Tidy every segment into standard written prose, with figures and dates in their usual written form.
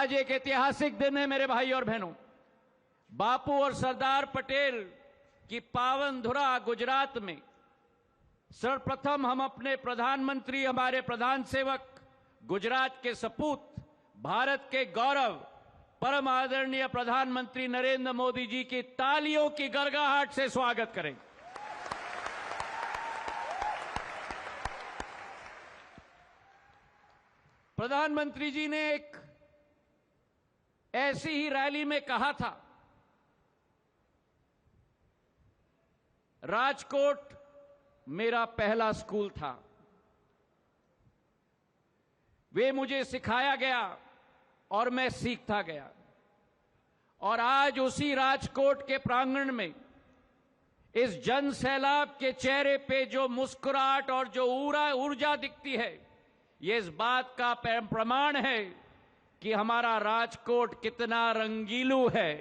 आज एक ऐतिहासिक दिन है मेरे भाई और बहनों। बापू और सरदार पटेल की पावन धुरा गुजरात में सर्वप्रथम हम अपने प्रधानमंत्री, हमारे प्रधान सेवक, गुजरात के सपूत, भारत के गौरव, परम आदरणीय प्रधानमंत्री नरेंद्र मोदी जी की तालियों की गड़गड़ाहट से स्वागत करें। प्रधानमंत्री जी ने एक ऐसी ही रैली में कहा था, राजकोट मेरा पहला स्कूल था। वे मुझे सिखाया गया और मैं सीखता गया। और आज उसी राजकोट के प्रांगण में इस जन सैलाब के चेहरे पे जो मुस्कुराहट और जो ऊर्जा दिखती है, ये इस बात का प्रमाण है कि हमारा राजकोट कितना रंगीलू है।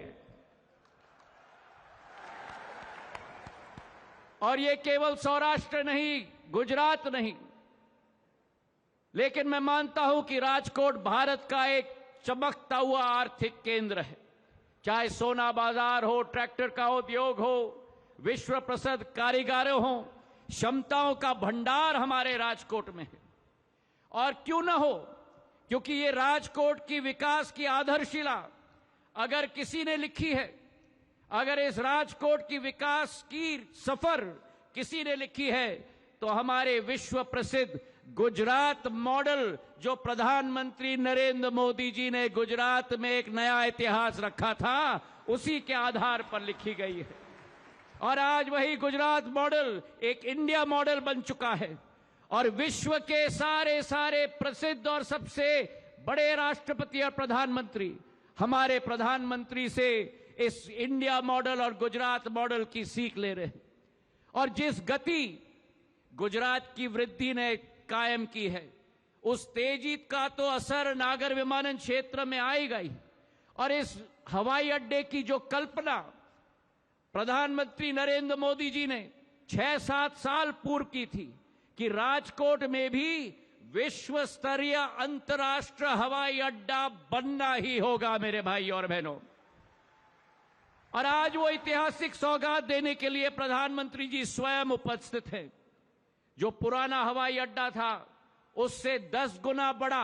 और ये केवल सौराष्ट्र नहीं, गुजरात नहीं, लेकिन मैं मानता हूं कि राजकोट भारत का एक चमकता हुआ आर्थिक केंद्र है। चाहे सोना बाजार हो, ट्रैक्टर का उद्योग हो, विश्व प्रसिद्ध कारीगरों हो, क्षमताओं का भंडार हमारे राजकोट में है। और क्यों ना हो, क्योंकि ये राजकोट की विकास की आधारशिला अगर किसी ने लिखी है, अगर इस राजकोट की विकास की सफर किसी ने लिखी है, तो हमारे विश्व प्रसिद्ध गुजरात मॉडल जो प्रधानमंत्री नरेंद्र मोदी जी ने गुजरात में एक नया इतिहास रखा था, उसी के आधार पर लिखी गई है। और आज वही गुजरात मॉडल एक इंडिया मॉडल बन चुका है और विश्व के सारे प्रसिद्ध और सबसे बड़े राष्ट्रपति और प्रधानमंत्री हमारे प्रधानमंत्री से इस इंडिया मॉडल और गुजरात मॉडल की सीख ले रहे हैं। और जिस गति गुजरात की वृद्धि ने कायम की है, उस तेजी का तो असर नागर विमानन क्षेत्र में आएगा ही। और इस हवाई अड्डे की जो कल्पना प्रधानमंत्री नरेंद्र मोदी जी ने 6-7 साल पूर्व की थी कि राजकोट में भी विश्व स्तरीय अंतर्राष्ट्रीय हवाई अड्डा बनना ही होगा मेरे भाई और बहनों। और आज वो ऐतिहासिक सौगात देने के लिए प्रधानमंत्री जी स्वयं उपस्थित हैं। जो पुराना हवाई अड्डा था उससे 10 गुना बड़ा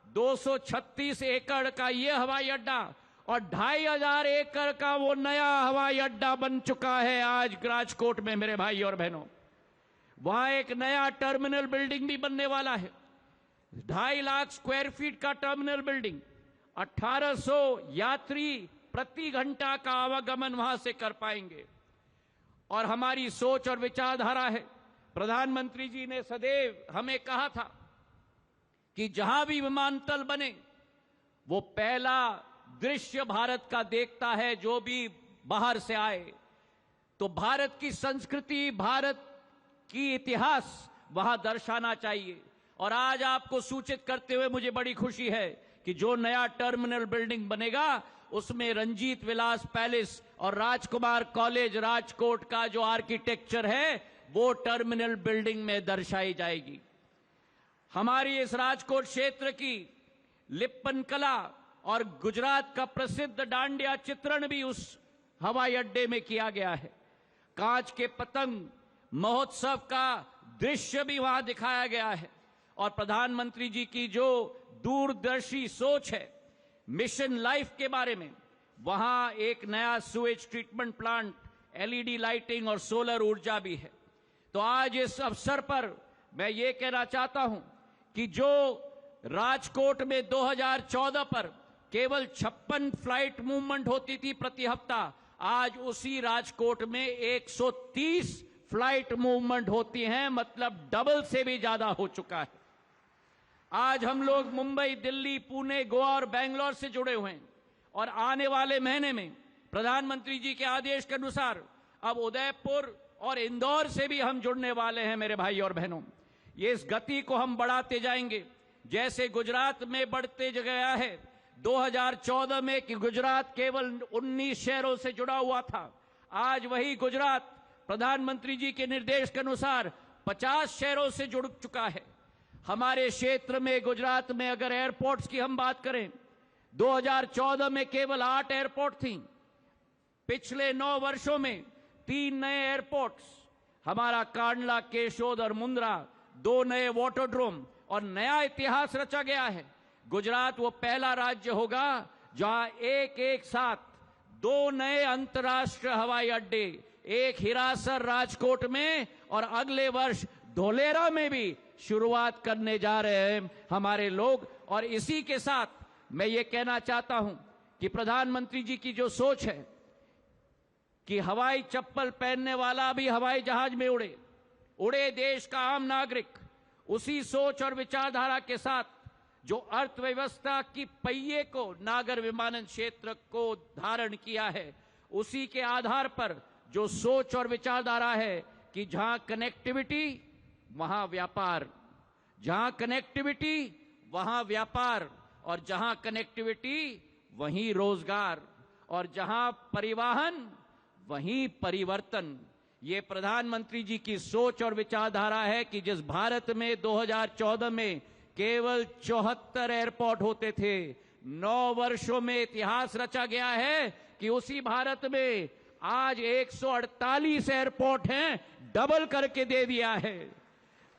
236 एकड़ का ये हवाई अड्डा और 2500 एकड़ का वो नया हवाई अड्डा बन चुका है आज राजकोट में मेरे भाई और बहनों। वहां एक नया टर्मिनल बिल्डिंग भी बनने वाला है। 2.5 लाख स्क्वायर फीट का टर्मिनल बिल्डिंग, 1800 यात्री प्रति घंटा का आवागमन वहां से कर पाएंगे। और हमारी सोच और विचारधारा है, प्रधानमंत्री जी ने सदैव हमें कहा था कि जहां भी विमानतल बने वो पहला दृश्य भारत का देखता है। जो भी बाहर से आए तो भारत की संस्कृति, भारत की इतिहास वहां दर्शाना चाहिए। और आज आपको सूचित करते हुए मुझे बड़ी खुशी है कि जो नया टर्मिनल बिल्डिंग बनेगा उसमें रंजीत विलास पैलेस और राजकुमार कॉलेज राजकोट का जो आर्किटेक्चर है वो टर्मिनल बिल्डिंग में दर्शाई जाएगी। हमारी इस राजकोट क्षेत्र की लिप्पन कला और गुजरात का प्रसिद्ध डांडिया चित्रण भी उस हवाई अड्डे में किया गया है। कांच के पतंग महोत्सव का दृश्य भी वहां दिखाया गया है। और प्रधानमंत्री जी की जो दूरदर्शी सोच है मिशन लाइफ के बारे में, वहां एक नया Suez treatment plant, LED lighting और सोलर ऊर्जा भी है। तो आज इस अवसर पर मैं ये कहना चाहता हूं कि जो राजकोट में 2014 पर केवल 56 फ्लाइट मूवमेंट होती थी प्रति हफ्ता, आज उसी राजकोट में 130 फ्लाइट मूवमेंट होती हैं, मतलब डबल से भी ज्यादा हो चुका है। आज हम लोग मुंबई, दिल्ली, पुणे, गोवा और बेंगलोर से जुड़े हुए हैं। और आने वाले महीने में प्रधानमंत्री जी के आदेश के अनुसार अब उदयपुर और इंदौर से भी हम जुड़ने वाले हैं मेरे भाई और बहनों। ये इस गति को हम बढ़ाते जाएंगे, जैसे गुजरात में बढ़ते गया है। 2014 में कि गुजरात केवल 19 शहरों से जुड़ा हुआ था, आज वही गुजरात प्रधानमंत्री जी के निर्देश के अनुसार 50 शहरों से जुड़ चुका है। हमारे क्षेत्र में गुजरात में अगर एयरपोर्ट्स की हम बात करें 2014 में केवल 8 एयरपोर्ट थी। पिछले 9 वर्षों में 3 नए एयरपोर्ट्स, हमारा कांडला, केशोद और मुंद्रा, 2 नए वाटरड्रोम और नया इतिहास रचा गया है। गुजरात वो पहला राज्य होगा जहां एक साथ 2 नए अंतर्राष्ट्रीय हवाई अड्डे, एक हिरासर राजकोट में और अगले वर्ष धोलेरा में भी शुरुआत करने जा रहे हैं हमारे लोग। और इसी के साथ मैं ये कहना चाहता हूं कि प्रधानमंत्री जी की जो सोच है कि हवाई चप्पल पहनने वाला भी हवाई जहाज में उड़े देश का आम नागरिक, उसी सोच और विचारधारा के साथ जो अर्थव्यवस्था की पहिए को नागर विमानन क्षेत्र को धारण किया है, उसी के आधार पर जो सोच और विचारधारा है कि जहां कनेक्टिविटी वहां व्यापार, जहां कनेक्टिविटी वहां व्यापार, और जहां कनेक्टिविटी वहीं रोजगार, और जहां परिवहन वहीं परिवर्तन। ये प्रधानमंत्री जी की सोच और विचारधारा है कि जिस भारत में 2014 में केवल 74 एयरपोर्ट होते थे, 9 वर्षों में इतिहास रचा गया है कि उसी भारत में आज 148 एयरपोर्ट हैं, डबल करके दे दिया है।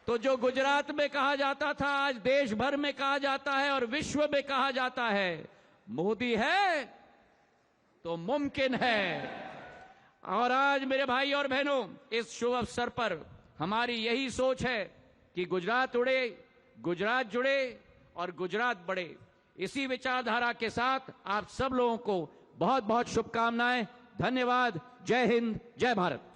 तो जो गुजरात में कहा जाता था आज देश भर में कहा जाता है और विश्व में कहा जाता है, मोदी है तो मुमकिन है। और आज मेरे भाई और बहनों, इस शुभ अवसर पर हमारी यही सोच है कि गुजरात उड़े, गुजरात जुड़े और गुजरात बढ़े। इसी विचारधारा के साथ आप सब लोगों को बहुत बहुत शुभकामनाएं। धन्यवाद। जय हिंद, जय भारत।